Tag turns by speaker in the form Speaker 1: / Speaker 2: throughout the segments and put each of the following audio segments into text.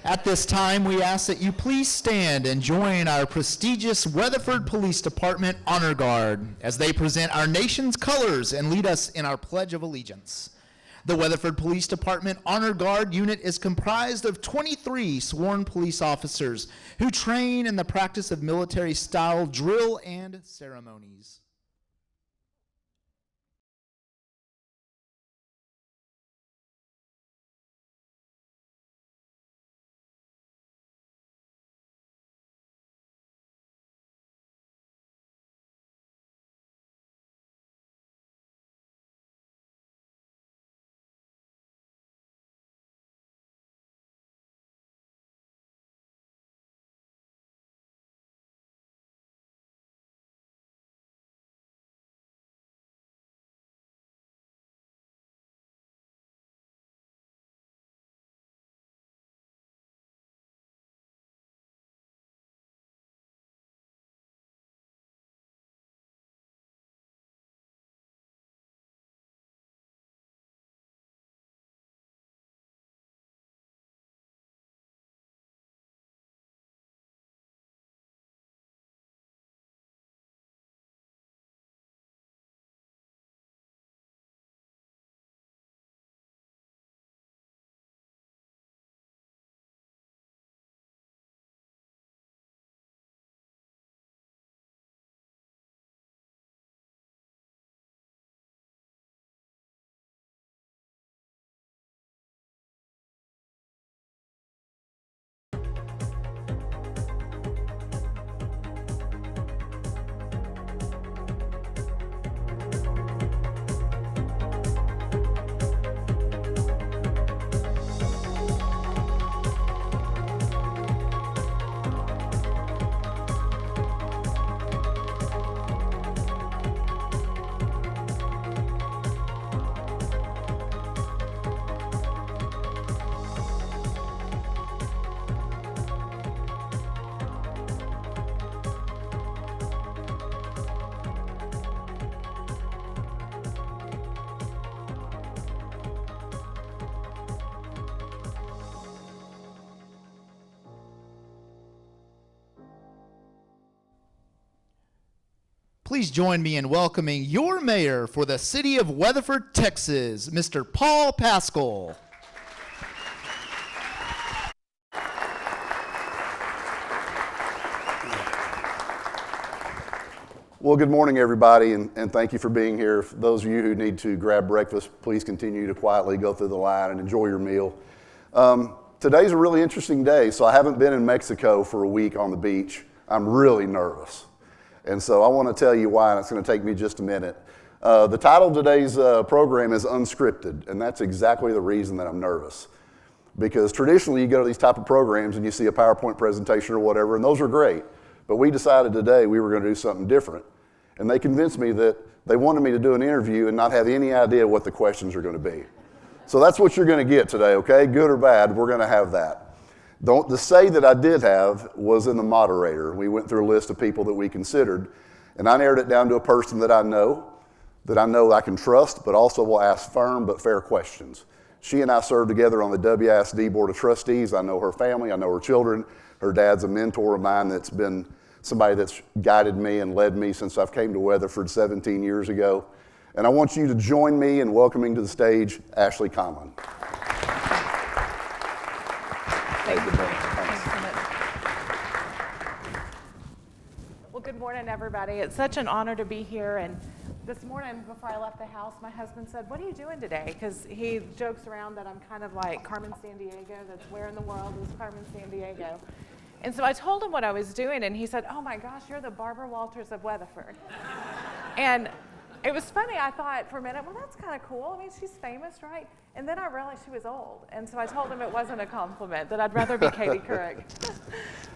Speaker 1: At this time, we ask that you please stand and join our prestigious Weatherford Police Department Honor Guard as they present our nation's colors and lead us in our Pledge of Allegiance. The Weatherford Police Department Honor Guard unit is comprised of 23 sworn police officers who train in the practice of military-style drill and ceremonies. Please join me in welcoming your mayor for the city of Weatherford, Texas, Mr. Paul Paschall.
Speaker 2: Well, good morning, everybody, and thank you for being here. For those of you who need to grab breakfast, please continue to quietly go through the line and enjoy your meal. Today's a really interesting day, so I haven't been in Mexico for a week on the beach. I'm really nervous. And so I want to tell you why, and it's going to take me just a minute. The title of today's program is Unscripted, and that's exactly the reason that I'm nervous. Because traditionally you go to these type of programs and you see a PowerPoint presentation or whatever, and those are great. But we decided today we were going to do something different. And they convinced me that they wanted me to do an interview and not have any idea what the questions are going to be. So that's what you're going to get today, okay? Good or bad, we're going to have that. The say that I did have was in the moderator. We went through a list of people that we considered, and I narrowed it down to a person that I know I can trust, but also will ask firm but fair questions. She and I served together on the WISD Board of Trustees. I know her family, I know her children. Her dad's a mentor of mine that's been somebody that's guided me and led me since I've came to Weatherford 17 years ago. And I want you to join me in welcoming to the stage Ashley Conlon.
Speaker 3: Thank you. Well, good morning, everybody. It's such an honor to be here. And this morning, before I left the house, my husband said, "What are you doing today?" Because he jokes around that I'm kind of like Carmen Sandiego, that's where in the world is Carmen Sandiego. And so I told him what I was doing, and he said, "Oh my gosh, you're the Barbara Walters of Weatherford." And it was funny, I thought for a minute, well, that's kind of cool. I mean, she's famous, right? And then I realized she was old. And so I told him it wasn't a compliment, that I'd rather be Katie Couric.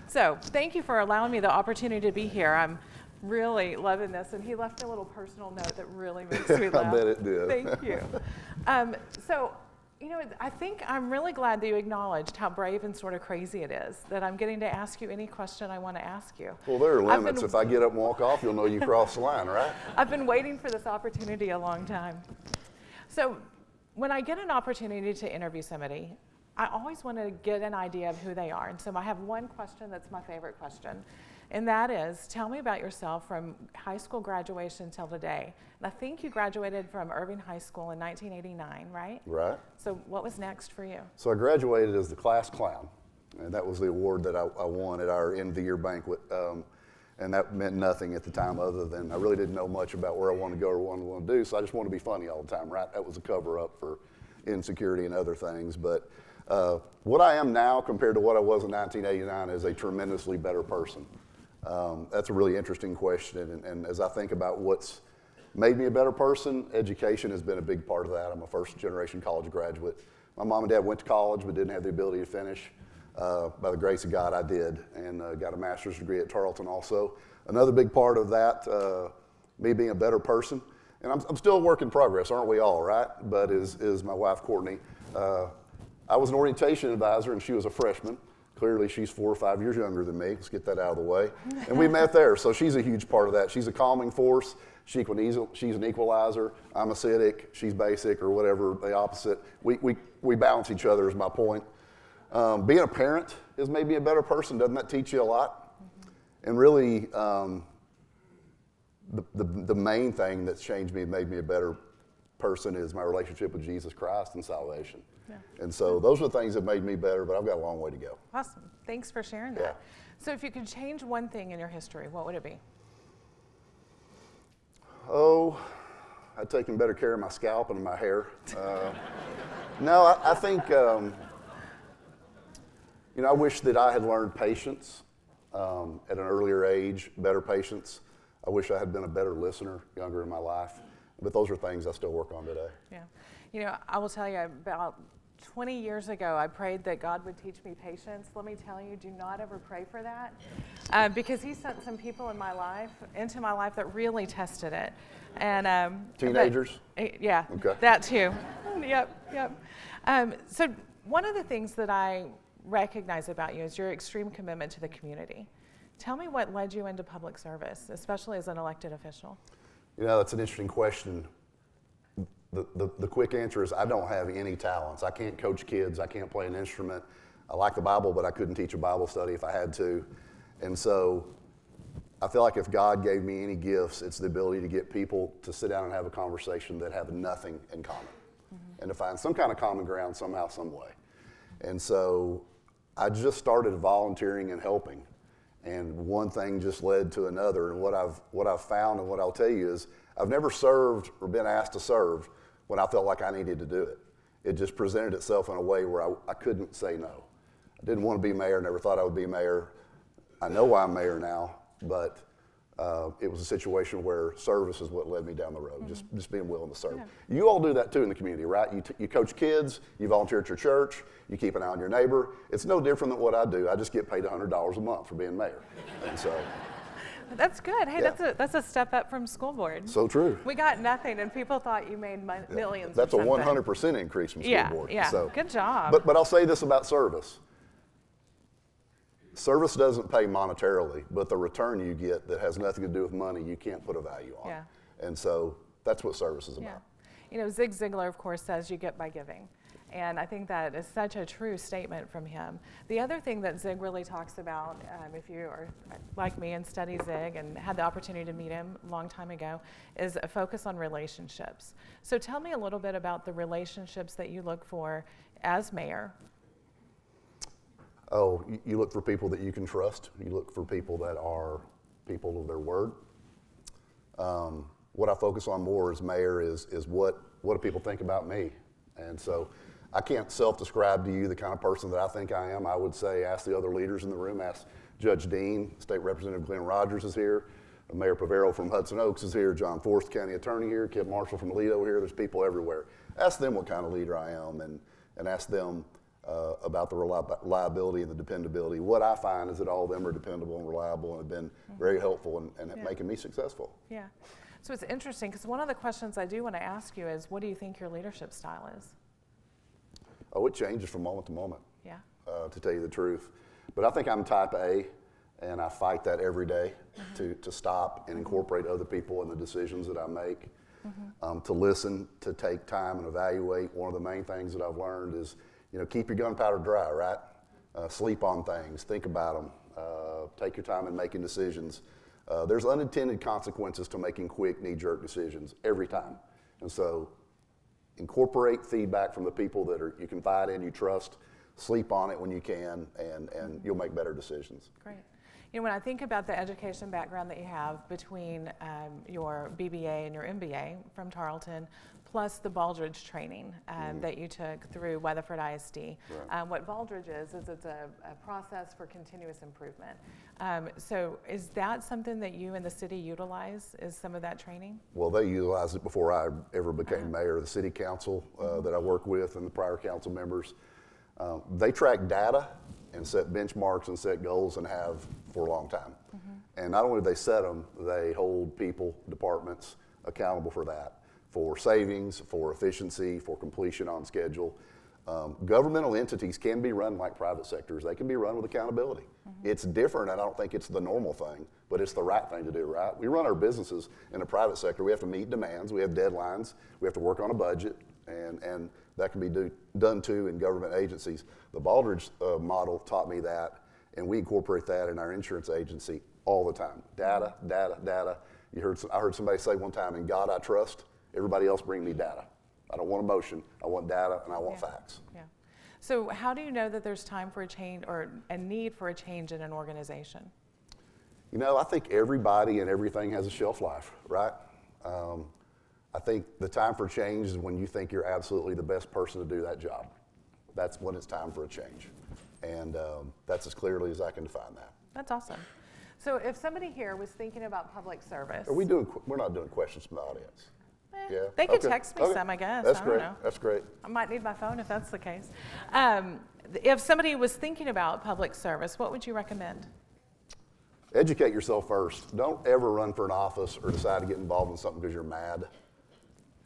Speaker 3: So thank you for allowing me the opportunity to be here. I'm really loving this. And he left a little personal note that really makes me laugh.
Speaker 2: I bet it did.
Speaker 3: Thank you. So, you know, I think I'm really glad that you acknowledged how brave and sort of crazy it is that I'm getting to ask you any question I want to ask you.
Speaker 2: Well, there are limits. If I get up and walk off, you'll know you crossed the line, right?
Speaker 3: I've been waiting for this opportunity a long time. So when I get an opportunity to interview somebody, I always want to get an idea of who they are. And so I have one question that's my favorite question. And that is, tell me about yourself from high school graduation till today. And I think you graduated from Irving High School in 1989, right?
Speaker 2: Right.
Speaker 3: So what was next for you?
Speaker 2: So I graduated as the class clown, and that was the award that I won at our end of the year banquet. And that meant nothing at the time other than I really didn't know much about where I wanted to go or what I wanted to do, so I just wanted to be funny all the time, right? That was a cover-up for insecurity and other things. But what I am now compared to what I was in 1989 is a tremendously better person. That's a really interesting question, and as I think about what's made me a better person, education has been a big part of that. I'm a first-generation college graduate. My mom and dad went to college but didn't have the ability to finish. By the grace of God, I did, and got a master's degree at Tarleton also. Another big part of that, me being a better person, and I'm still a work in progress, aren't we all, right? But is my wife, Courtney. I was an orientation advisor, and she was a freshman. Clearly, she's 4 or 5 years younger than me. Let's get that out of the way. And we met there, so she's a huge part of that. She's a calming force. She's an equalizer. I'm acidic. She's basic, or whatever, the opposite. We balance each other is my point. Being a parent has made me a better person. Doesn't that teach you a lot? Mm-hmm. And really, the main thing that's changed me and made me a better person is my relationship with Jesus Christ and salvation. Yeah. And so those are the things that made me better, but I've got a long way to go.
Speaker 3: Awesome. Thanks for sharing that. Yeah. So if you could change one thing in your history, what would it be?
Speaker 2: Oh, I'd taken better care of my scalp and my hair. No, I think... I wish that I had learned patience at an earlier age, better patience. I wish I had been a better listener younger in my life. But those are things I still work on today.
Speaker 3: Yeah. I will tell you, about 20 years ago, I prayed that God would teach me patience. Let me tell you, do not ever pray for that. Because he sent some people into my life that really tested it. And
Speaker 2: teenagers?
Speaker 3: Yeah, okay. That too. Yep. So one of the things that I recognize about you is your extreme commitment to the community. Tell me what led you into public service, especially as an elected official.
Speaker 2: That's an interesting question. The quick answer is I don't have any talents. I can't coach kids. I can't play an instrument. I like the Bible, but I couldn't teach a Bible study if I had to. And so I feel like if God gave me any gifts, it's the ability to get people to sit down and have a conversation that have nothing in common, and to find some kind of common ground somehow, some way. And so I just started volunteering and helping, and one thing just led to another. And what I've found and what I'll tell you is I've never served or been asked to serve when I felt like I needed to do it. It just presented itself in a way where I couldn't say no. I didn't want to be mayor, never thought I would be mayor. I know why I'm mayor now, but it was a situation where service is what led me down the road, just being willing to serve. Yeah. You all do that too in the community, right? You coach kids, you volunteer at your church, you keep an eye on your neighbor. It's no different than what I do. I just get paid $100 a month for being mayor. And so...
Speaker 3: That's good. Hey, yeah. That's a step up from school board.
Speaker 2: So true.
Speaker 3: We got nothing, and people thought you made millions.
Speaker 2: That's a 100% increase from school board.
Speaker 3: Yeah,
Speaker 2: so,
Speaker 3: good job.
Speaker 2: But I'll say this about service. Service doesn't pay monetarily, but the return you get that has nothing to do with money, you can't put a value on.
Speaker 3: Yeah.
Speaker 2: And so that's what service is about.
Speaker 3: Zig Ziglar, of course, says you get by giving. And I think that is such a true statement from him. The other thing that Zig really talks about, if you are like me and study Zig and had the opportunity to meet him a long time ago, is a focus on relationships. So tell me a little bit about the relationships that you look for as mayor.
Speaker 2: Oh, you look for people that you can trust. You look for people that are people of their word. What I focus on more as mayor is what do people think about me? And so I can't self-describe to you the kind of person that I think I am. I would say ask the other leaders in the room. Ask Judge Dean. State Representative Glenn Rogers is here. Mayor Pavero from Hudson Oaks is here. John Forst, County Attorney here. Kip Marshall from Aledo here. There's people everywhere. Ask them what kind of leader I am, and ask them about the reliability and the dependability. What I find is that all of them are dependable and reliable and have been very helpful and making me successful.
Speaker 3: Yeah. So it's interesting because one of the questions I do want to ask you is, what do you think your leadership style is?
Speaker 2: Oh, it changes from moment to moment,
Speaker 3: yeah.
Speaker 2: To tell you the truth. But I think I'm type A, and I fight that every day to stop and incorporate other people in the decisions that I make, to listen, to take time and evaluate. One of the main things that I've learned is keep your gunpowder dry, right? Sleep on things, think about them, take your time in making decisions. There's unintended consequences to making quick, knee-jerk decisions every time. And so incorporate feedback from the people that you confide in, you trust, sleep on it when you can, and you'll make better decisions.
Speaker 3: Great. When I think about the education background that you have between your BBA and your MBA from Tarleton, plus the Baldrige training that you took through Weatherford ISD.
Speaker 2: Right.
Speaker 3: What Baldrige is it's a process for continuous improvement. So is that something that you and the city utilize, is some of that training?
Speaker 2: Well, they utilized it before I ever became mayor of the city council that I work with and the prior council members. They track data and set benchmarks and set goals and have for a long time. And not only do they set them, they hold people, departments accountable for that, for savings, for efficiency, for completion on schedule. Governmental entities can be run like private sectors. They can be run with accountability. It's different, and I don't think it's the normal thing, but it's the right thing to do, right? We run our businesses in the private sector. We have to meet demands. We have deadlines. We have to work on a budget, and that can be done too in government agencies. The Baldrige model taught me that, and we incorporate that in our insurance agency all the time. Data, data, data. I heard somebody say one time, "In God I trust, everybody else bring me data." I don't want emotion, I want data, and I want facts.
Speaker 3: Yeah. So how do you know that there's time for a change or a need for a change in an organization?
Speaker 2: I think everybody and everything has a shelf life, right? I think the time for change is when you think you're absolutely the best person to do that job. That's when it's time for a change. And that's as clearly as I can define that.
Speaker 3: That's awesome. So if somebody here was thinking about public service.
Speaker 2: We're not doing questions from the audience. Yeah.
Speaker 3: They could
Speaker 2: Okay.
Speaker 3: text me some, I guess.
Speaker 2: That's
Speaker 3: I
Speaker 2: great.
Speaker 3: don't know.
Speaker 2: That's great.
Speaker 3: I might need my phone if that's the case. If somebody was thinking about public service, what would you recommend?
Speaker 2: Educate yourself first. Don't ever run for an office or decide to get involved in something because you're mad.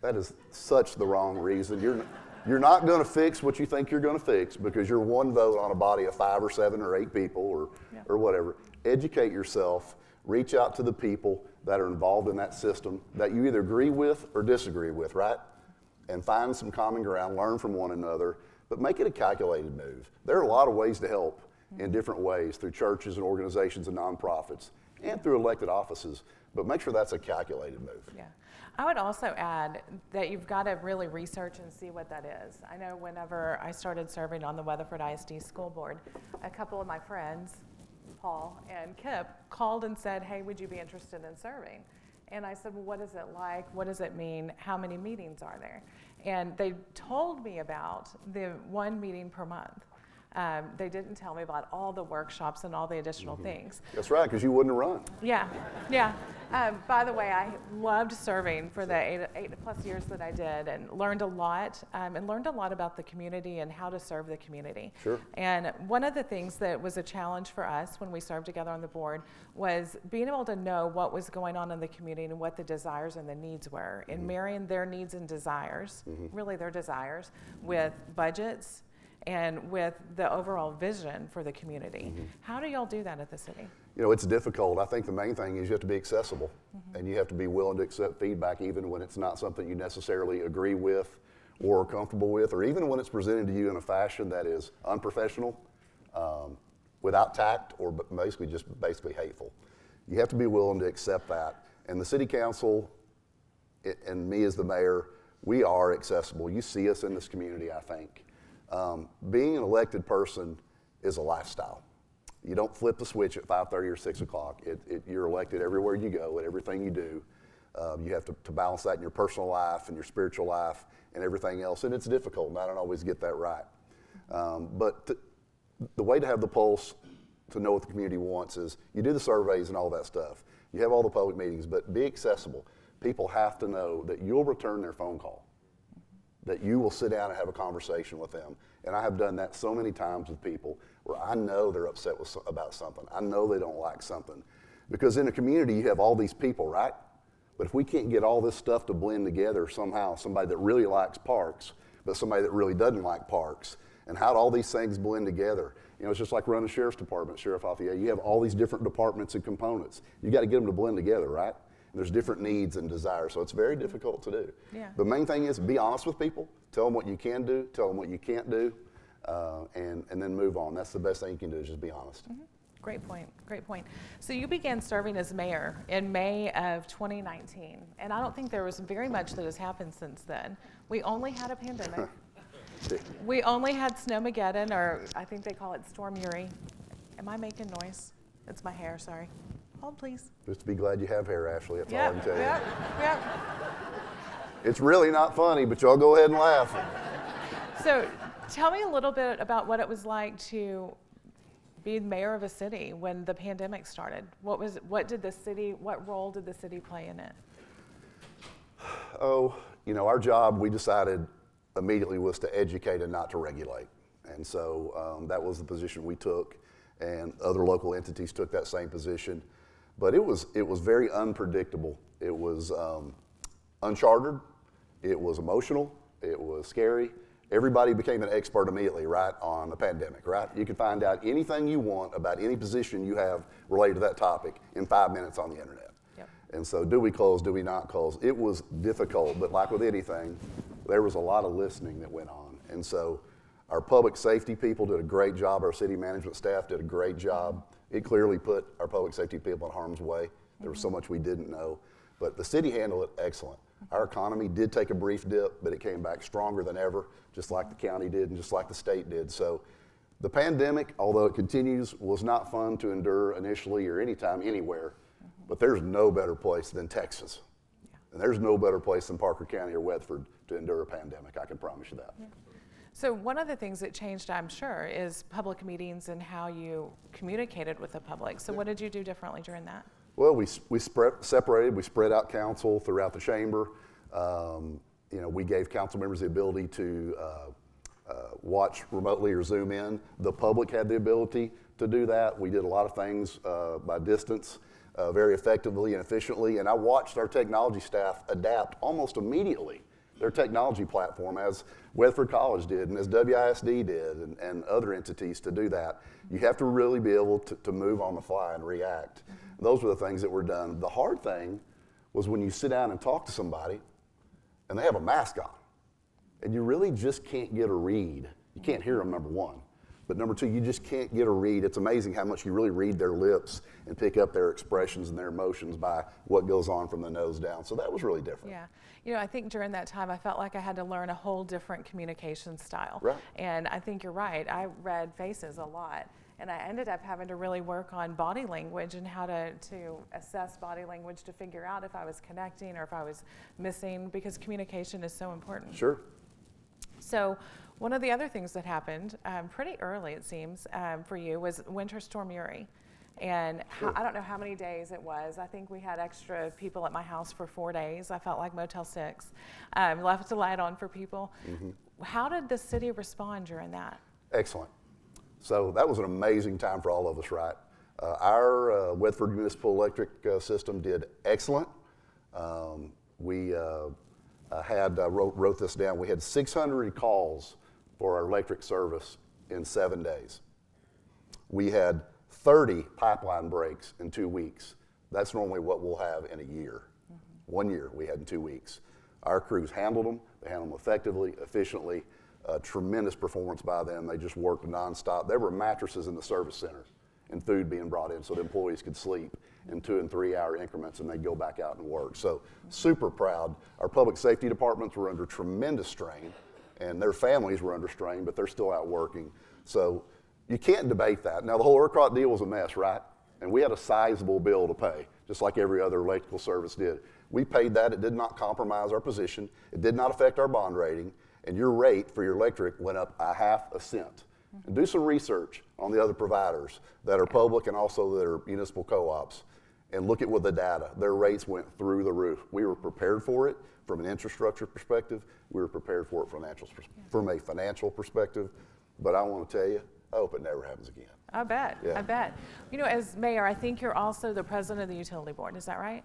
Speaker 2: That is such the wrong reason. You're not going to fix what you think you're going to fix because you're one vote on a body of 5 or 7 or 8 people or whatever. Educate yourself. Reach out to the people that are involved in that system that you either agree with or disagree with, right? And find some common ground, learn from one another, but make it a calculated move. There are a lot of ways to help in different ways through churches and organizations and nonprofits and through elected offices, but make sure that's a calculated move.
Speaker 3: Yeah. I would also add that you've got to really research and see what that is. I know whenever I started serving on the Weatherford ISD school board, a couple of my friends, Paul and Kip, called and said, "Hey, would you be interested in serving?" And I said, "Well, what is it like? What does it mean? How many meetings are there?" And they told me about the 1 meeting per month. They didn't tell me about all the workshops and all the additional things.
Speaker 2: That's right, because you wouldn't have run.
Speaker 3: Yeah. By the way, I loved serving for the 8+ years that I did, and learned a lot about the community and how to serve the community.
Speaker 2: Sure.
Speaker 3: And one of the things that was a challenge for us when we served together on the board was being able to know what was going on in the community and what the desires and the needs were, and marrying their needs and desires, really their desires, with budgets and with the overall vision for the community. How do y'all do that at the city?
Speaker 2: It's difficult. I think the main thing is you have to be accessible, and you have to be willing to accept feedback even when it's not something you necessarily agree with or are comfortable with, or even when it's presented to you in a fashion that is unprofessional, without tact, or basically hateful. You have to be willing to accept that. And the city council and me as the mayor, we are accessible. You see us in this community, I think. Being an elected person is a lifestyle. You don't flip the switch at 5:30 or 6 o'clock. You're elected everywhere you go and everything you do. You have to balance that in your personal life and your spiritual life and everything else, and it's difficult, and I don't always get that right. But the way to have the pulse to know what the community wants is you do the surveys and all that stuff. You have all the public meetings, but be accessible. People have to know that you'll return their phone call, that you will sit down and have a conversation with them. And I have done that so many times with people where I know they're upset about something. I know they don't like something. Because in a community, you have all these people, right? But if we can't get all this stuff to blend together somehow, somebody that really likes parks, but somebody that really doesn't like parks, and how do all these things blend together? It's just like running a sheriff's department, Sheriff Lafayette. You have all these different departments and components. You got to get them to blend together, right? There's different needs and desires, so it's very difficult to do.
Speaker 3: Yeah.
Speaker 2: The main thing is be honest with people. Tell them what you can do. Tell them what you can't do. and then move on. That's the best thing you can do, is just be honest.
Speaker 3: Great point, great point. So you began serving as mayor in May of 2019, and I don't think there was very much that has happened since then. We only had a pandemic. We only had Snowmageddon, or I think they call it Storm Uri. Am I making noise? It's my hair, sorry. Hold, please.
Speaker 2: Just to be glad you have hair, Ashley. That's all I can tell you.
Speaker 3: Yep.
Speaker 2: It's really not funny, but y'all go ahead and laugh.
Speaker 3: So tell me a little bit about what it was like to be mayor of a city when the pandemic started. What role did the city play in it?
Speaker 2: Oh, our job, we decided immediately, was to educate and not to regulate. And so that was the position we took, and other local entities took that same position. But it was very unpredictable. It was uncharted. It was emotional. It was scary. Everybody became an expert immediately, right, on the pandemic, right? You could find out anything you want about any position you have related to that topic in 5 minutes on the internet.
Speaker 3: Yep.
Speaker 2: And so do we close, do we not close? It was difficult, but like with anything, there was a lot of listening that went on. And so our public safety people did a great job. Our city management staff did a great job. It clearly put our public safety people in harm's way. There was so much we didn't know. But the city handled it excellent. Our economy did take a brief dip, but it came back stronger than ever, just like the county did and just like the state did. So the pandemic, although it continues, was not fun to endure initially or anytime, anywhere. But there's no better place than Texas. And there's no better place than Parker County or Weatherford to endure a pandemic, I can promise you that.
Speaker 3: So one of the things that changed, I'm sure, is public meetings and how you communicated with the public. So what did you do differently during that?
Speaker 2: Well, we separated, we spread out council throughout the chamber. We gave council members the ability to watch remotely or Zoom in. The public had the ability to do that. We did a lot of things by distance very effectively and efficiently, and I watched our technology staff adapt almost immediately their technology platform, as Weatherford College did and as WISD did, and other entities to do that. You have to really be able to move on the fly and react. Those were the things that were done. The hard thing was when you sit down and talk to somebody and they have a mask on, and you really just can't get a read. You can't hear them, number one. But number two, you just can't get a read. It's amazing how much you really read their lips and pick up their expressions and their emotions by what goes on from the nose down. So that was really different.
Speaker 3: Yeah. I think during that time, I felt like I had to learn a whole different communication style.
Speaker 2: Right.
Speaker 3: And I think you're right. I read faces a lot. And I ended up having to really work on body language and how to assess body language to figure out if I was connecting or if I was missing, because communication is so important.
Speaker 2: Sure.
Speaker 3: So one of the other things that happened pretty early, it seems, for you was Winter Storm Uri. And I don't know how many days it was. I think we had extra people at my house for 4 days. I felt like Motel 6. Left the light on for people. How did the city respond during that?
Speaker 2: Excellent. So that was an amazing time for all of us, right? Our Weatherford Municipal Electric system did excellent. We wrote this down. We had 600 calls for our electric service in 7 days. We had 30 pipeline breaks in 2 weeks. That's normally what we'll have in a year. 1 year we had in 2 weeks. Our crews handled them. They handled them effectively, efficiently. Tremendous performance by them. They just worked nonstop. There were mattresses in the service center and food being brought in so the employees could sleep in 2 and 3 hour increments and they'd go back out and work. So super proud. Our public safety departments were under tremendous strain and their families were under strain, but they're still out working. So you can't debate that. Now the whole ERCOT deal was a mess, right? And we had a sizable bill to pay, just like every other electrical service did. We paid that. It did not compromise our position. It did not affect our bond rating. And your rate for your electric went up 0.5 cent. And do some research on the other providers that are public and also that are municipal co-ops and look at what the data. Their rates went through the roof. We were prepared for it from an infrastructure perspective. We were prepared for it from a financial perspective. But I want to tell you, I hope it never happens again.
Speaker 3: I bet.
Speaker 2: Yeah.
Speaker 3: I bet. As mayor, I think you're also the president of the utility board. Is that right?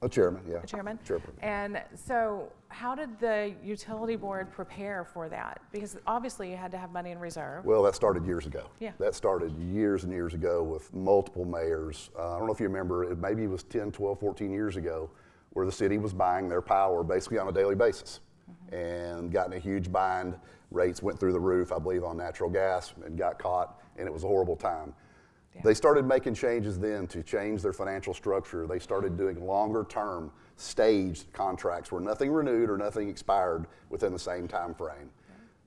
Speaker 2: A chairman, yeah.
Speaker 3: A chairman?
Speaker 2: Chairman.
Speaker 3: And so how did the utility board prepare for that? Because obviously you had to have money in reserve.
Speaker 2: Well, that started years ago.
Speaker 3: Yeah.
Speaker 2: That started years and years ago with multiple mayors. I don't know if you remember, maybe it was 10, 12, 14 years ago where the city was buying their power basically on a daily basis. and got in a huge bind. Rates went through the roof, I believe, on natural gas and got caught, and it was a horrible time.
Speaker 3: Yeah.
Speaker 2: They started making changes then to change their financial structure. They started doing longer-term staged contracts where nothing renewed or nothing expired within the same time frame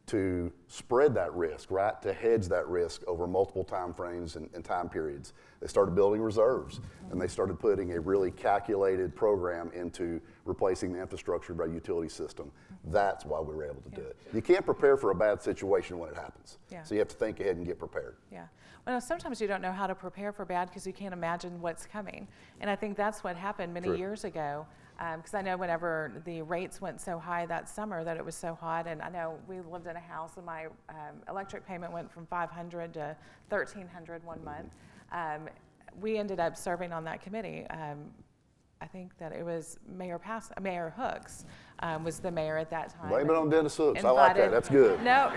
Speaker 2: to spread that risk, right? To hedge that risk over multiple time frames and time periods. They started building reserves, and they started putting a really calculated program into replacing the infrastructure of our utility system. That's why we were able to do it. You can't prepare for a bad situation when it happens.
Speaker 3: Yeah.
Speaker 2: So you have to think ahead and get prepared.
Speaker 3: Yeah. Well, sometimes you don't know how to prepare for bad because you can't imagine what's coming. And I think that's what happened many
Speaker 2: True.
Speaker 3: years ago. Because I know whenever the rates went so high that summer that it was so hot, and I know we lived in a house and my electric payment went from $500 to $1,300 one month. We ended up serving on that committee. I think that it was Mayor Hooks was the mayor at that time.
Speaker 2: Blame it on Dennis Hooks. I like that. That's good.
Speaker 3: No.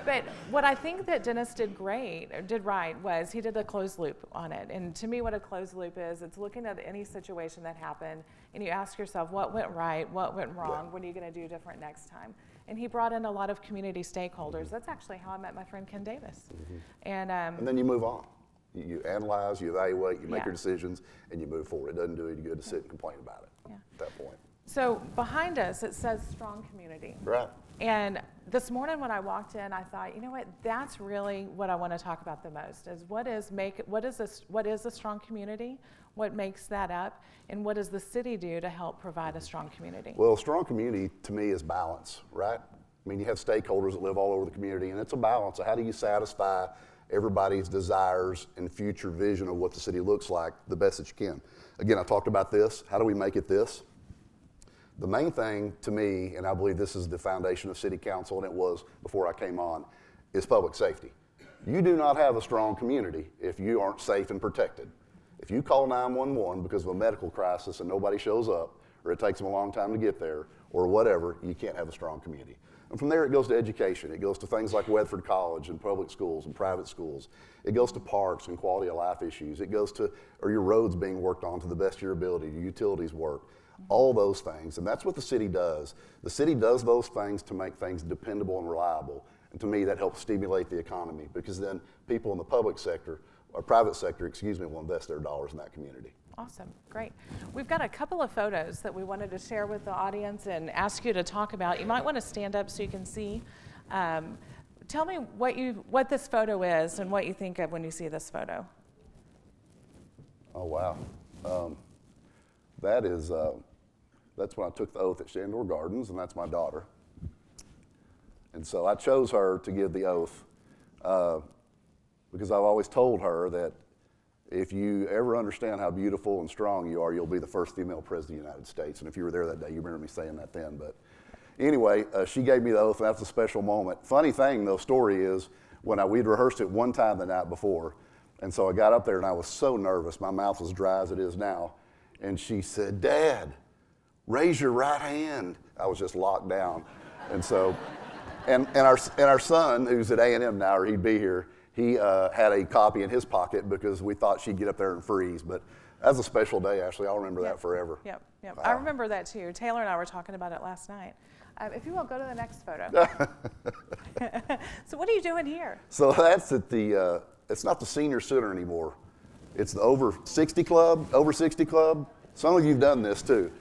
Speaker 3: But what I think that Dennis did right, was he did a closed loop on it. And to me, what a closed loop is, it's looking at any situation that happened, and you ask yourself, what went right, what went wrong, what are you going to do different next time? And he brought in a lot of community stakeholders. That's actually how I met my friend Ken Davis. And
Speaker 2: then you move on. You analyze, you evaluate, you make
Speaker 3: Yeah.
Speaker 2: your decisions, and you move forward. It doesn't do any good to sit and complain about it at that point.
Speaker 3: so behind us, it says strong community.
Speaker 2: Right.
Speaker 3: And this morning when I walked in, I thought, you know what, that's really what I want to talk about the most, is what is a strong community, what makes that up, and what does the city do to help provide a strong community?
Speaker 2: Well, a strong community to me is balance, right? I mean, you have stakeholders that live all over the community, and it's a balance of how do you satisfy everybody's desires and future vision of what the city looks like the best that you can. Again, I talked about this. How do we make it this? The main thing to me, and I believe this is the foundation of city council, and it was before I came on, is public safety. You do not have a strong community if you aren't safe and protected. If you call 911 because of a medical crisis and nobody shows up, or it takes them a long time to get there, or whatever, you can't have a strong community. And from there, it goes to education. It goes to things like Weatherford College and public schools and private schools. It goes to parks and quality of life issues. It goes to, are your roads being worked on to the best of your ability, your utilities work, all those things. And that's what the city does. The city does those things to make things dependable and reliable. And to me, that helps stimulate the economy, because then people in the public sector, or private sector, will invest their dollars in that community.
Speaker 3: Awesome, great. We've got a couple of photos that we wanted to share with the audience and ask you to talk about. You might want to stand up so you can see. Tell me what this photo is and what you think of when you see this photo.
Speaker 2: Oh, wow. That's when I took the oath at Shandor Gardens, and that's my daughter. And so I chose her to give the oath because I've always told her that if you ever understand how beautiful and strong you are, you'll be the first female president of the United States. And if you were there that day, you remember me saying that then. But anyway, she gave me the oath, and that's a special moment. Funny thing, though, story is, we'd rehearsed it one time the night before, and so I got up there, and I was so nervous. My mouth was dry as it is now. And she said, "Dad, raise your right hand." I was just locked down. And so, and our son, who's at A&M now, or he'd be here, he had a copy in his pocket because we thought she'd get up there and freeze. But that's a special day, Ashley. I'll remember that forever.
Speaker 3: Yep.
Speaker 2: Wow.
Speaker 3: I remember that too. Taylor and I were talking about it last night. If you will, go to the next photo. So what are you doing here?
Speaker 2: So that's at the, it's not the senior center anymore. It's the over 60 club. Some of you have done this too.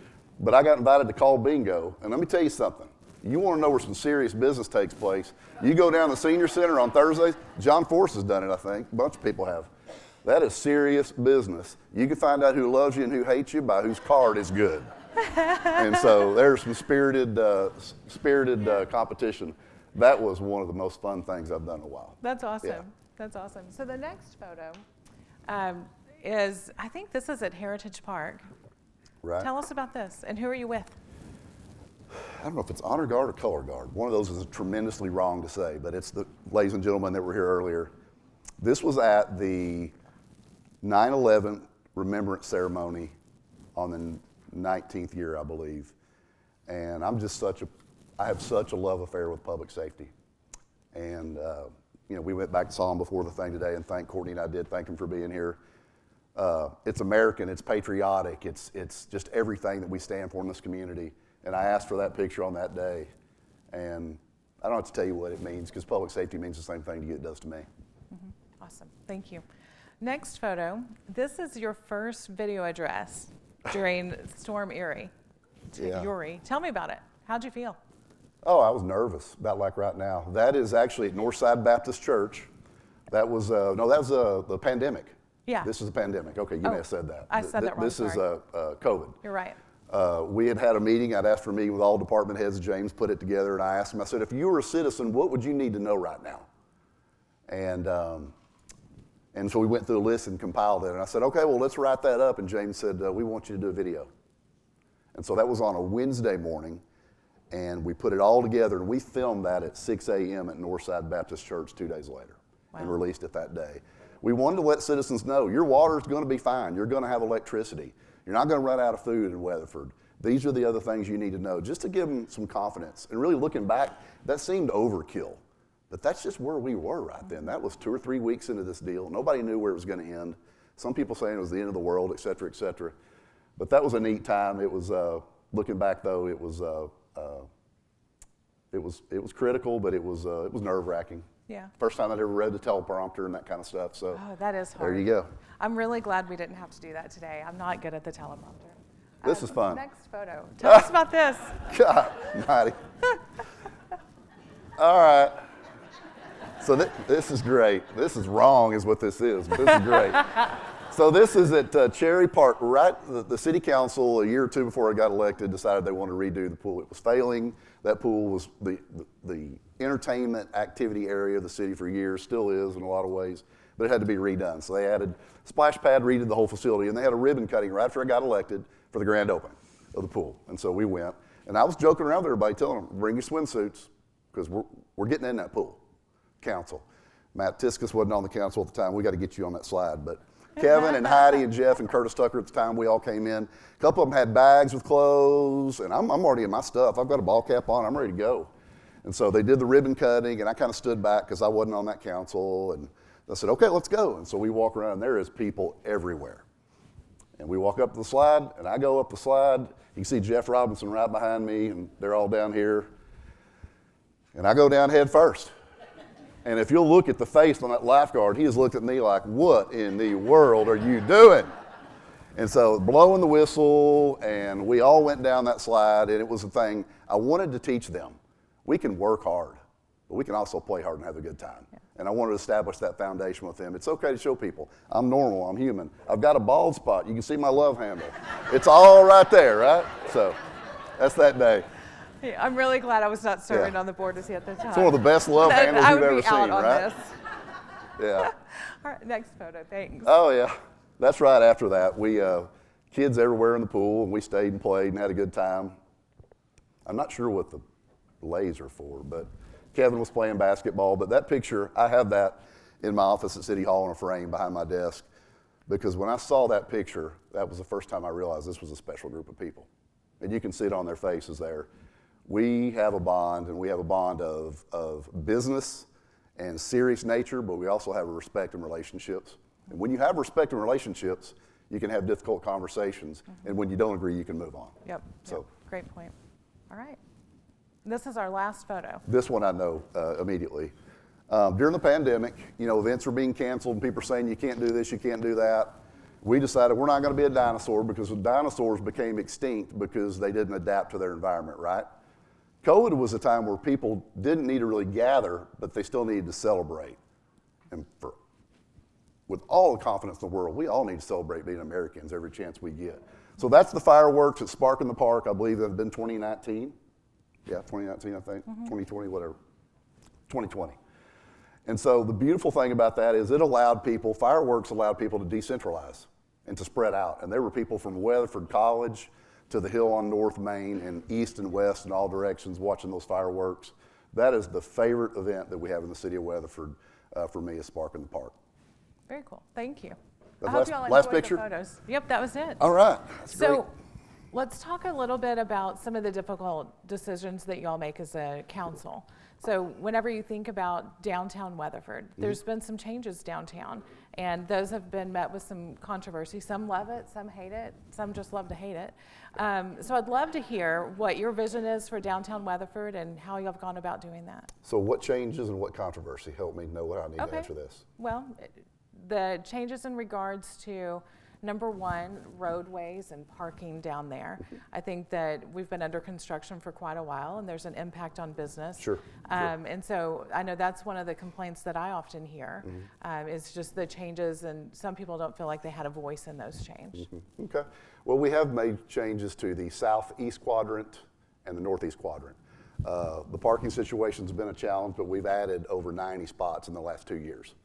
Speaker 2: But I got invited to call bingo. And let me tell you something. You want to know where some serious business takes place, you go down to the senior center on Thursdays. John Force has done it, I think. A bunch of people have. That is serious business. You can find out who loves you and who hates you by whose card is good. And so there's some spirited competition. That was one of the most fun things I've done in a while.
Speaker 3: That's awesome.
Speaker 2: Yeah.
Speaker 3: That's awesome. So the next photo is, I think this is at Heritage Park.
Speaker 2: Right.
Speaker 3: Tell us about this, and who are you with?
Speaker 2: I don't know if it's honor guard or color guard. One of those is tremendously wrong to say, but it's the ladies and gentlemen that were here earlier. This was at the 9/11 remembrance ceremony on the 19th year, I believe. And I have such a love affair with public safety. And, we went back and saw him before the thing today, and Courtney and I did thank him for being here. It's American, it's patriotic, it's just everything that we stand for in this community. And I asked for that picture on that day. And I don't have to tell you what it means, because public safety means the same thing to you it does to me.
Speaker 3: Awesome, thank you. Next photo, this is your first video address during Storm Uri.
Speaker 2: Yeah.
Speaker 3: Uri. Tell me about it. How'd you feel?
Speaker 2: Oh, I was nervous, about like right now. That is actually at Northside Baptist Church. That was, the pandemic.
Speaker 3: Yeah.
Speaker 2: This is the pandemic. Okay, you may have said that.
Speaker 3: I said that wrong,
Speaker 2: This is
Speaker 3: sorry.
Speaker 2: COVID.
Speaker 3: You're right.
Speaker 2: We had a meeting. I'd asked for a meeting with all department heads. James put it together, and I asked him, I said, if you were a citizen, what would you need to know right now? And so we went through a list and compiled it. And I said, okay, well, let's write that up. And James said, we want you to do a video. And so that was on a Wednesday morning, and we put it all together, and we filmed that at 6 a.m. at Northside Baptist Church 2 days later.
Speaker 3: Wow.
Speaker 2: And released it that day. We wanted to let citizens know your water's going to be fine. You're going to have electricity. You're not going to run out of food in Weatherford. These are the other things you need to know, just to give them some confidence. And really looking back, that seemed overkill. But that's just where we were right then. That was 2 or 3 weeks into this deal. Nobody knew where it was going to end. Some people saying it was the end of the world, et cetera, et cetera. But that was a neat time. It was, looking back though, it was critical, but it was nerve-wracking.
Speaker 3: Yeah.
Speaker 2: First time I'd ever read the teleprompter and that kind of stuff. So
Speaker 3: Oh, that is hard.
Speaker 2: there you go.
Speaker 3: I'm really glad we didn't have to do that today. I'm not good at the teleprompter.
Speaker 2: This is fun.
Speaker 3: Next photo. Tell us about this.
Speaker 2: God, mighty. All right. So this is great. This is wrong is what this is, but this is great. So this is at Cherry Park, right? The city council, a year or two before I got elected, decided they wanted to redo the pool. It was failing. That pool was the entertainment activity area of the city for years, still is in a lot of ways, but it had to be redone. So they added splash pad, redid the whole facility, and they had a ribbon cutting right after I got elected for the grand opening of the pool. And so we went, and I was joking around with everybody, telling them, bring your swimsuits, because we're getting in that pool. Council. Matt Tiskus wasn't on the council at the time. We got to get you on that slide, but Kevin and Heidi and Jeff and Curtis Tucker at the time, we all came in. A couple of them had bags with clothes, and I'm already in my stuff. I've got a ball cap on. I'm ready to go. And so they did the ribbon cutting, and I kind of stood back because I wasn't on that council. And I said, okay, let's go. And so we walk around, and there is people everywhere. And we walk up the slide, and I go up the slide. You can see Jeff Robinson right behind me, and they're all down here. And I go down head first. And if you'll look at the face on that lifeguard, he has looked at me like, what in the world are you doing? And so blowing the whistle, and we all went down that slide, and it was a thing. I wanted to teach them, we can work hard, but we can also play hard and have a good time. Yeah. And I wanted to establish that foundation with them. It's okay to show people, I'm normal, I'm human. I've got a bald spot. You can see my love handle. It's all right there, right? So that's that day.
Speaker 3: Yeah, I'm really glad I was not serving on the board to see at the time.
Speaker 2: It's one of the best love handles you've ever seen, right?
Speaker 3: This.
Speaker 2: Yeah.
Speaker 3: All right, next photo, thanks.
Speaker 2: Oh yeah, that's right after that. We, kids everywhere in the pool, and we stayed and played and had a good time. I'm not sure what the lays are for, but Kevin was playing basketball. But that picture, I have that in my office at City Hall in a frame behind my desk, because when I saw that picture, that was the first time I realized this was a special group of people. And you can see it on their faces there. We have a bond, and we have a bond of business and serious nature, but we also have a respect in relationships. And when you have respect in relationships, you can have difficult conversations, and when you don't agree, you can move on.
Speaker 3: Yep.
Speaker 2: So
Speaker 3: yep. Great point. All right. This is our last photo.
Speaker 2: This one I know immediately. During the pandemic, events were being canceled, and people were saying you can't do this, you can't do that. We decided we're not going to be a dinosaur, because the dinosaurs became extinct because they didn't adapt to their environment, right? COVID was a time where people didn't need to really gather, but they still needed to celebrate. And with all the confidence in the world, we all need to celebrate being Americans every chance we get. So that's the fireworks at Spark in the Park. I believe that had been 2019. Yeah, 2019, I think. 2020, whatever. 2020. And so the beautiful thing about that is fireworks allowed people to decentralize and to spread out. And there were people from Weatherford College to the hill on North Main and east and west in all directions watching those fireworks. That is the favorite event that we have in the city of Weatherford for me, is Spark in the Park.
Speaker 3: Very cool. Thank you.
Speaker 2: That's
Speaker 3: I hope you all
Speaker 2: last
Speaker 3: enjoyed
Speaker 2: picture?
Speaker 3: the photos. Yep, that was it.
Speaker 2: All right. That's great.
Speaker 3: So let's talk a little bit about some of the difficult decisions that you all make as a council. So whenever you think about downtown Weatherford, there's been some changes downtown. And those have been met with some controversy. Some love it, some hate it, some just love to hate it. So I'd love to hear what your vision is for downtown Weatherford and how you have gone about doing that.
Speaker 2: So what changes and what controversy? Help me know what I need to answer this.
Speaker 3: Well, the changes in regards to, number one, roadways and parking down there. I think that we've been under construction for quite a while, and there's an impact on business.
Speaker 2: Sure.
Speaker 3: And so I know that's one of the complaints that I often hear, is just the changes, and some people don't feel like they had a voice in those changes.
Speaker 2: Okay. Well, we have made changes to the southeast quadrant and the northeast quadrant. The parking situation's been a challenge, but we've added over 90 spots in the last 2 years.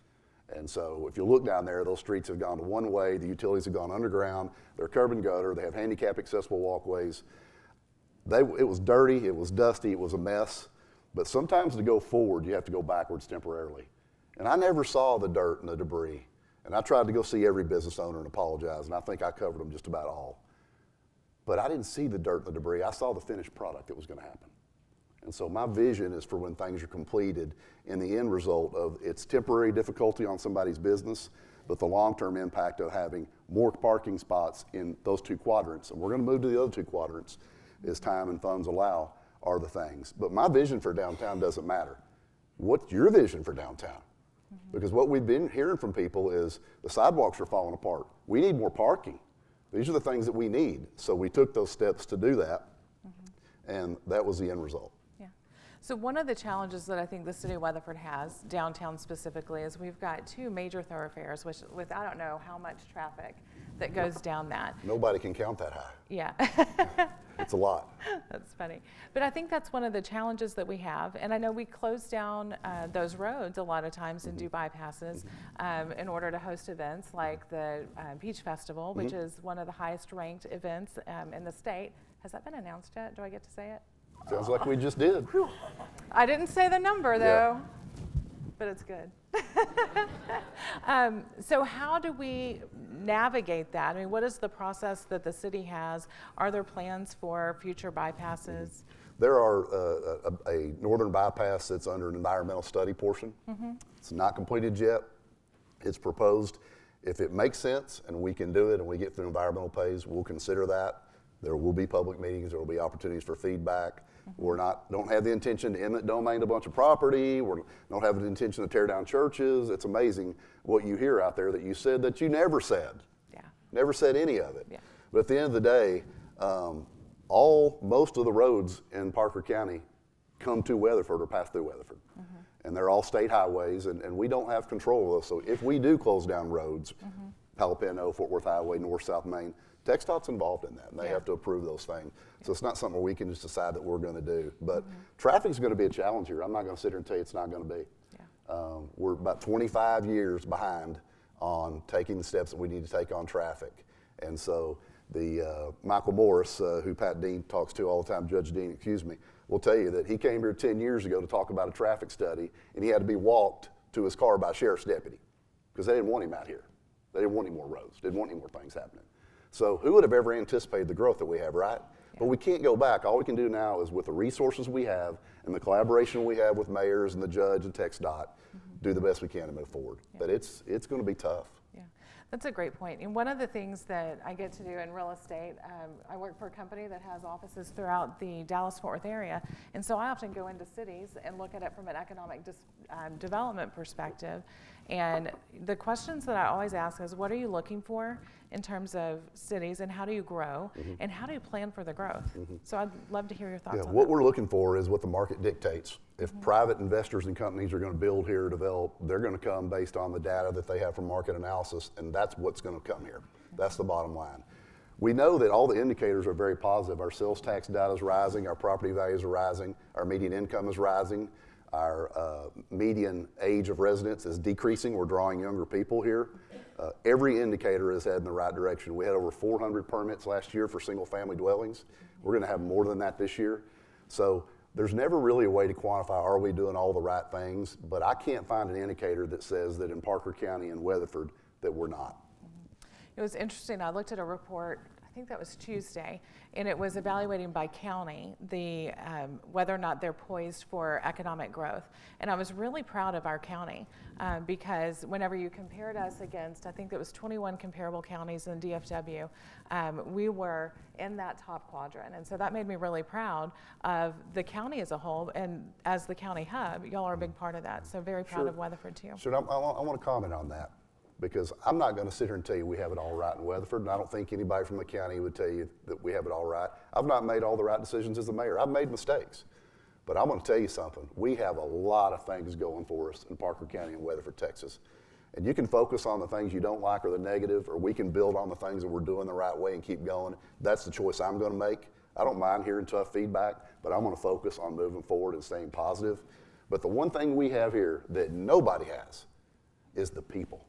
Speaker 2: And so if you look down there, those streets have gone to one way, the utilities have gone underground, they're curb and gutter, they have handicap accessible walkways. It was dirty, it was dusty, it was a mess, but sometimes to go forward, you have to go backwards temporarily. And I never saw the dirt and the debris. And I tried to go see every business owner and apologize, and I think I covered them just about all. But I didn't see the dirt and the debris, I saw the finished product that was gonna happen. And so my vision is for when things are completed, in the end result of it's temporary difficulty on somebody's business, but the long-term impact of having more parking spots in those two quadrants, and we're gonna move to the other two quadrants as time and funds allow, are the things. But my vision for downtown doesn't matter. What's your vision for downtown? Because what we've been hearing from people is the sidewalks are falling apart. We need more parking. These are the things that we need. So we took those steps to do that, and that was the end result.
Speaker 3: So one of the challenges that I think the city of Weatherford has, downtown specifically, is we've got two major thoroughfares, which with I don't know how much traffic that goes down that.
Speaker 2: Nobody can count that high.
Speaker 3: Yeah.
Speaker 2: It's a lot.
Speaker 3: That's funny. But I think that's one of the challenges that we have. And I know we close down those roads a lot of times and do bypasses in order to host events like the Peach Festival, which is one of the highest ranked events in the state. Has that been announced yet? Do I get to say it?
Speaker 2: Sounds like we just did.
Speaker 3: I didn't say the number though, but it's good. So how do we navigate that? I mean, what is the process that the city has? Are there plans for future bypasses?
Speaker 2: There are a northern bypass that's under an environmental study portion. It's not completed yet. It's proposed. If it makes sense and we can do it and we get through environmental phase, we'll consider that. There will be public meetings, there will be opportunities for feedback. Don't have the intention to eminent domain a bunch of property, we don't have the intention to tear down churches. It's amazing what you hear out there that you said that you never said. Never said any of it. But at the end of the day, most of the roads in Parker County come to Weatherford or pass through Weatherford. And they're all state highways, and we don't have control of those. So if we do close down roads, Palapino, Fort Worth Highway, North, South Main, TxDOT's involved in that, and they have to approve those things. So it's not something we can just decide that we're gonna do. But traffic's gonna be a challenge here. I'm not gonna sit here and tell you it's not gonna be. We're about 25 years behind on taking the steps that we need to take on traffic. And so the Michael Morris, who Pat Dean talks to all the time, Judge Dean, excuse me, will tell you that he came here 10 years ago to talk about a traffic study, and he had to be walked to his car by a sheriff's deputy because they didn't want him out here. They didn't want any more roads, didn't want any more things happening. So who would have ever anticipated the growth that we have, right? But we can't go back. All we can do now is with the resources we have and the collaboration we have with mayors and the judge and TxDOT, do the best we can to move forward. But it's going to be tough.
Speaker 3: That's a great point. And one of the things that I get to do in real estate, I work for a company that has offices throughout the Dallas-Fort Worth area. And so I often go into cities and look at it from an economic development perspective. And the questions that I always ask is, what are you looking for in terms of cities, and how do you grow, and how do you plan for the growth? So I'd love to hear your thoughts on
Speaker 2: what
Speaker 3: that.
Speaker 2: we're looking for is what the market dictates. If private investors and companies are going to build here, develop, they're going to come based on the data that they have from market analysis, and that's what's going to come here. That's the bottom line. We know that all the indicators are very positive. Our sales tax data is rising, our property values are rising, our median income is rising, our median age of residence is decreasing. We're drawing younger people here. Every indicator is heading in the right direction. We had over 400 permits last year for single-family dwellings. We're going to have more than that this year. So there's never really a way to quantify, are we doing all the right things? But I can't find an indicator that says that in Parker County and Weatherford that we're not.
Speaker 3: It was interesting. I looked at a report, I think that was Tuesday, and it was evaluating by county the whether or not they're poised for economic growth. And I was really proud of our county because whenever you compared us against, I think it was 21 comparable counties in DFW, we were in that top quadrant. And so that made me really proud of the county as a whole, and as the county hub, y'all are a big part of that. So very proud of Weatherford too.
Speaker 2: Sure, I want to comment on that, because I'm not going to sit here and tell you we have it all right in Weatherford, and I don't think anybody from the county would tell you that we have it all right. I've not made all the right decisions as the mayor. I've made mistakes. But I'm going to tell you something. We have a lot of things going for us in Parker County and Weatherford, Texas. And you can focus on the things you don't like or the negative, or we can build on the things that we're doing the right way and keep going. That's the choice I'm going to make. I don't mind hearing tough feedback, but I'm going to focus on moving forward and staying positive. But the one thing we have here that nobody has is the people.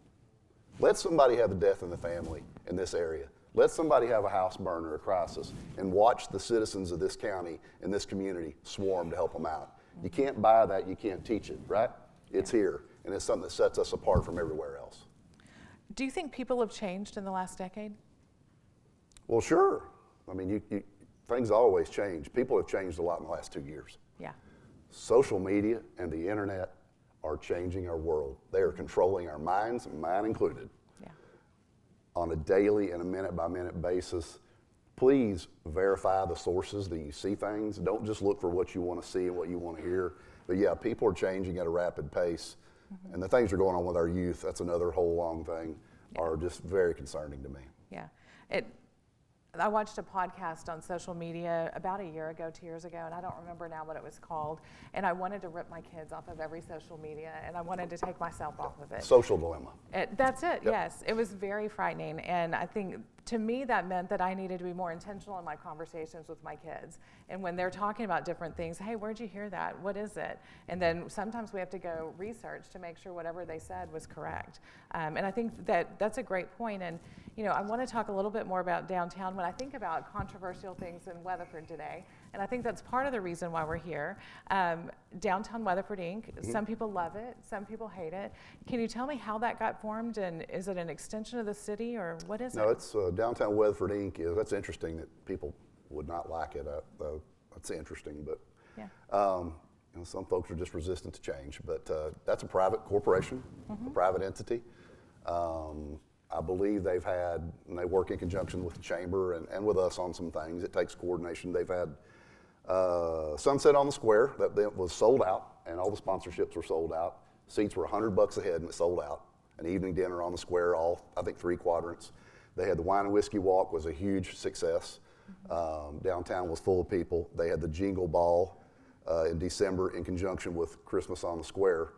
Speaker 2: Let somebody have a death in the family in this area. Let somebody have a house burn or a crisis, and watch the citizens of this county and this community swarm to help them out. You can't buy that, you can't teach it, right? It's here, and it's something that sets us apart from everywhere else.
Speaker 3: Do you think people have changed in the last decade?
Speaker 2: Well, sure. I mean, things always change. People have changed a lot in the last 2 years.
Speaker 3: Yeah.
Speaker 2: Social media and the internet are changing our world. They are controlling our minds, mine included, on a daily and a minute-by-minute basis. Please verify the sources that you see things. Don't just look for what you want to see and what you want to hear. But yeah, people are changing at a rapid pace. Mm-hmm. And the things that are going on with our youth, that's another whole long thing, are just very concerning to me.
Speaker 3: Yeah. I watched a podcast on social media about a year ago, 2 years ago, and I don't remember now what it was called. And I wanted to rip my kids off of every social media, and I wanted to take myself off of it.
Speaker 2: Social dilemma.
Speaker 3: That's it, yes. It was very frightening. And I think, to me, that meant that I needed to be more intentional in my conversations with my kids. And when they're talking about different things, hey, where'd you hear that? What is it? And then sometimes we have to go research to make sure whatever they said was correct. And I think that's a great point. And I want to talk a little bit more about downtown when I think about controversial things in Weatherford today. And I think that's part of the reason why we're here. Downtown Weatherford, Inc., some people love it, some people hate it. Can you tell me how that got formed, and is it an extension of the city, or what is it?
Speaker 2: No, it's Downtown Weatherford, Inc. That's interesting that people would not like it. That's interesting, but some folks are just resistant to change. But that's a private corporation, a private entity. I believe they work in conjunction with the chamber and with us on some things. It takes coordination. They've had Sunset on the Square that was sold out, and all the sponsorships were sold out. Seats were $100 a head, and it sold out. An evening dinner on the square, I think 3 quadrants. They had the Wine and Whiskey Walk, was a huge success. Downtown was full of people. They had the Jingle Ball in December in conjunction with Christmas on the Square.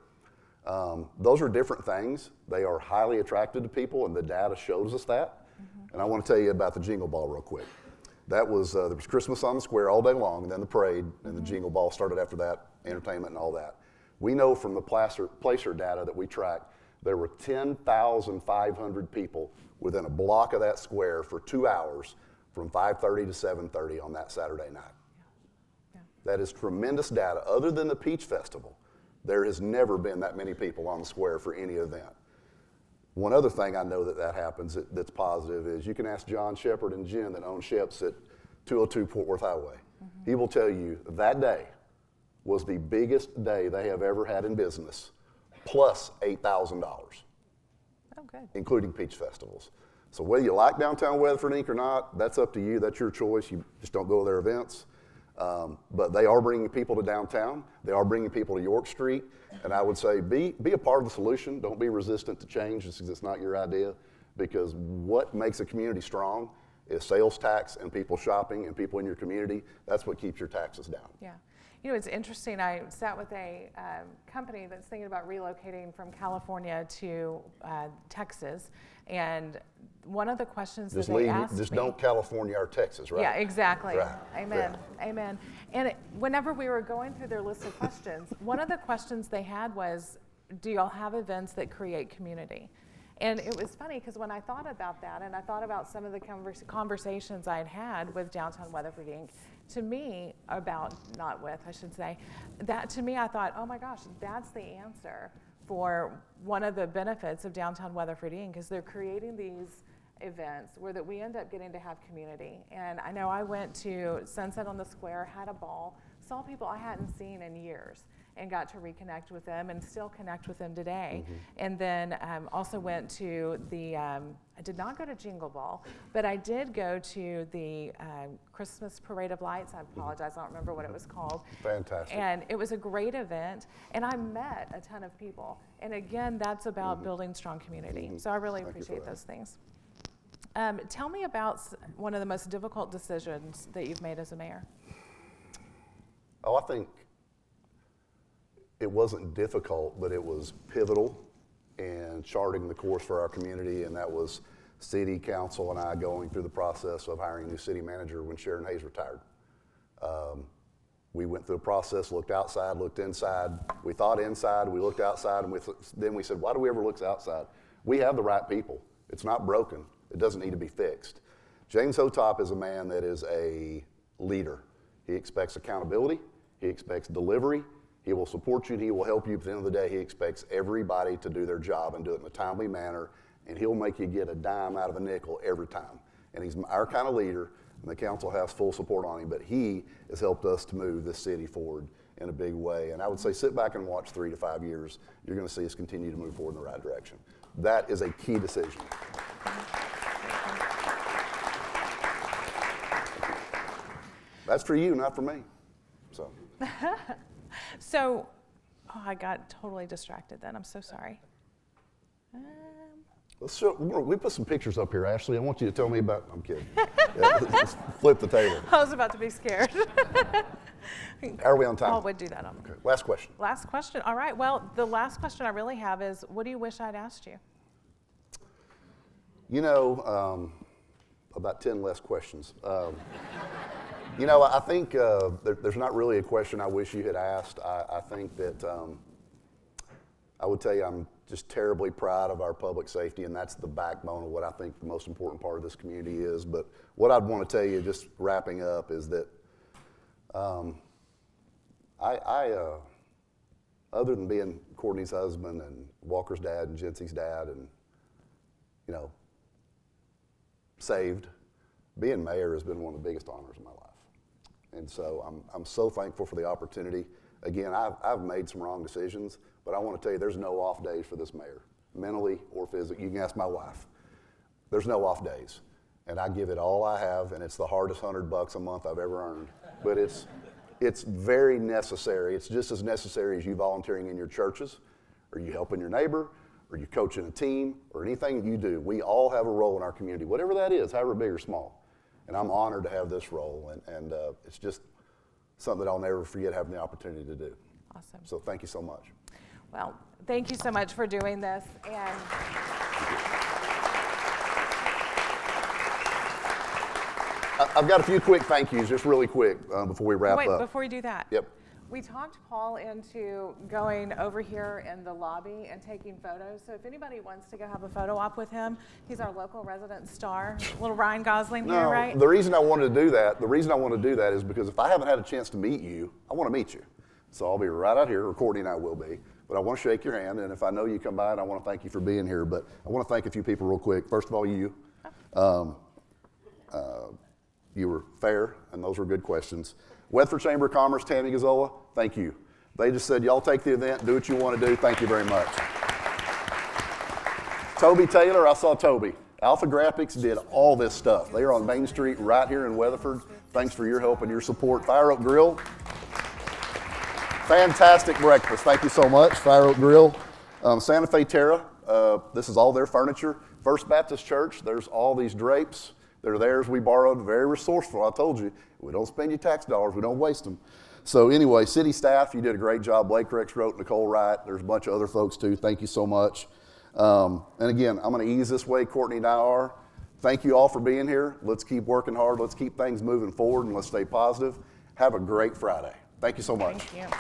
Speaker 2: Those are different things. They are highly attractive to people, and the data shows us that. And I want to tell you about the Jingle Ball real quick. That was, there was Christmas on the Square all day long, and then the parade, and the Jingle Ball started after that, entertainment and all that. We know from the Placer data that we track, there were 10,500 people within a block of that square for 2 hours from 5:30 to 7:30 on that Saturday night. Yeah. That is tremendous data. Other than the Peach Festival, there has never been that many people on the square for any event. One other thing I know that happens that's positive is you can ask John Shepard and Jen that own Sheps at 202 Fort Worth Highway. He will tell you that day was the biggest day they have ever had in business, plus $8,000.
Speaker 3: Oh, good.
Speaker 2: Including Peach Festivals. So whether you like Downtown Weatherford, Inc. or not, that's up to you. That's your choice. You just don't go to their events. But they are bringing people to downtown. They are bringing people to York Street. And I would say be a part of the solution. Don't be resistant to change just because it's not your idea. Because what makes a community strong is sales tax and people shopping and people in your community. That's what keeps your taxes down.
Speaker 3: Yeah. It's interesting. I sat with a company that's thinking about relocating from California to Texas, and one of the questions that they asked me...
Speaker 2: Just don't California or Texas, right?
Speaker 3: Yeah, exactly.
Speaker 2: Right.
Speaker 3: Amen. Yeah. Amen. And whenever we were going through their list of questions, one of the questions they had was, do y'all have events that create community? And it was funny because when I thought about that, and I thought about some of the conversations I had with Downtown Weatherford, Inc., to me, that to me, I thought, oh my gosh, that's the answer for one of the benefits of Downtown Weatherford, Inc., is they're creating these events were that we end up getting to have community. And I know I went to Sunset on the Square, had a ball, saw people I hadn't seen in years, and got to reconnect with them and still connect with them today. And then also went to the, I did not go to Jingle Ball, but I did go to the Christmas Parade of Lights. I apologize, I don't remember what it was called.
Speaker 2: Fantastic.
Speaker 3: And it was a great event, and I met a ton of people. And again, that's about building strong community. So I really appreciate those things. Tell me about one of the most difficult decisions that you've made as a mayor.
Speaker 2: Oh, I think it wasn't difficult, but it was pivotal in charting the course for our community, and that was city council and I going through the process of hiring a new city manager when Sharon Hayes retired. We went through the process, looked outside, looked inside. We thought inside, we looked outside, and then we said, why do we ever look outside? We have the right people. It's not broken. It doesn't need to be fixed. James Hotop is a man that is a leader. He expects accountability. He expects delivery. He will support you and he will help you. At the end of the day, he expects everybody to do their job and do it in a timely manner, and he'll make you get a dime out of a nickel every time. And he's our kind of leader, and the council has full support on him, but he has helped us to move this city forward in a big way. And I would say sit back and watch 3 to 5 years. You're going to see us continue to move forward in the right direction. That is a key decision. That's for you, not for me. So.
Speaker 3: So, I got totally distracted then. I'm so sorry.
Speaker 2: We put some pictures up here, Ashley. I want you to tell me about. I'm kidding. Let's flip the table.
Speaker 3: I was about to be scared.
Speaker 2: Are we on time?
Speaker 3: Oh, we'd do that on.
Speaker 2: Okay. Last question.
Speaker 3: Last question. All right. Well, the last question I really have is, what do you wish I'd asked you?
Speaker 2: You know, about 10 less questions. You know, I think there's not really a question I wish you had asked. I think that I would tell you I'm just terribly proud of our public safety, and that's the backbone of what I think the most important part of this community is. But what I'd want to tell you, just wrapping up, is that other than being Courtney's husband and Walker's dad and Jency's dad and, you know, saved, being mayor has been one of the biggest honors of my life. And so I'm so thankful for the opportunity. Again, I've made some wrong decisions, but I want to tell you there's no off days for this mayor, mentally or physically. You can ask my wife. There's no off days. And I give it all I have, and it's the hardest $100 a month I've ever earned. But it's very necessary. It's just as necessary as you volunteering in your churches, or you helping your neighbor, or you coaching a team, or anything you do. We all have a role in our community, whatever that is, however big or small. And I'm honored to have this role, and it's just something that I'll never forget having the opportunity to do.
Speaker 3: Awesome.
Speaker 2: So thank you so much.
Speaker 3: Well, thank you so much for doing this. And
Speaker 2: I've got a few quick thank yous, just really quick, before we wrap up.
Speaker 3: wait, before you do that.
Speaker 2: Yep.
Speaker 3: We talked Paul into going over here in the lobby and taking photos. So if anybody wants to go have a photo op with him, he's our local resident star. Little Ryan Gosling here, right?
Speaker 2: The reason I wanted to do that, is because if I haven't had a chance to meet you, I want to meet you. So I'll be right out here, or Courtney and I will be. But I want to shake your hand, and if I know you come by, and I want to thank you for being here. But I want to thank a few people real quick. First of all, you. You were fair, and those were good questions. Weatherford Chamber of Commerce, Tammy Gazzola, thank you. They just said, y'all take the event, do what you want to do. Thank you very much. Toby Taylor, I saw Toby. Alpha Graphics did all this stuff. They are on Main Street right here in Weatherford. Thanks for your help and your support. Fire Oak Grill. Fantastic breakfast. Thank you so much, Fire Oak Grill. Santa Fe Terra, this is all their furniture. First Baptist Church, there's all these drapes. They're theirs, we borrowed, very resourceful. I told you, we don't spend your tax dollars, we don't waste them. So anyway, city staff, you did a great job. Blake Rex wrote, Nicole Wright, there's a bunch of other folks too. Thank you so much. And again, I'm gonna ease this way, Courtney and I are. Thank you all for being here. Let's keep working hard, let's keep things moving forward, and let's stay positive. Have a great Friday. Thank you so much.
Speaker 3: Thank you.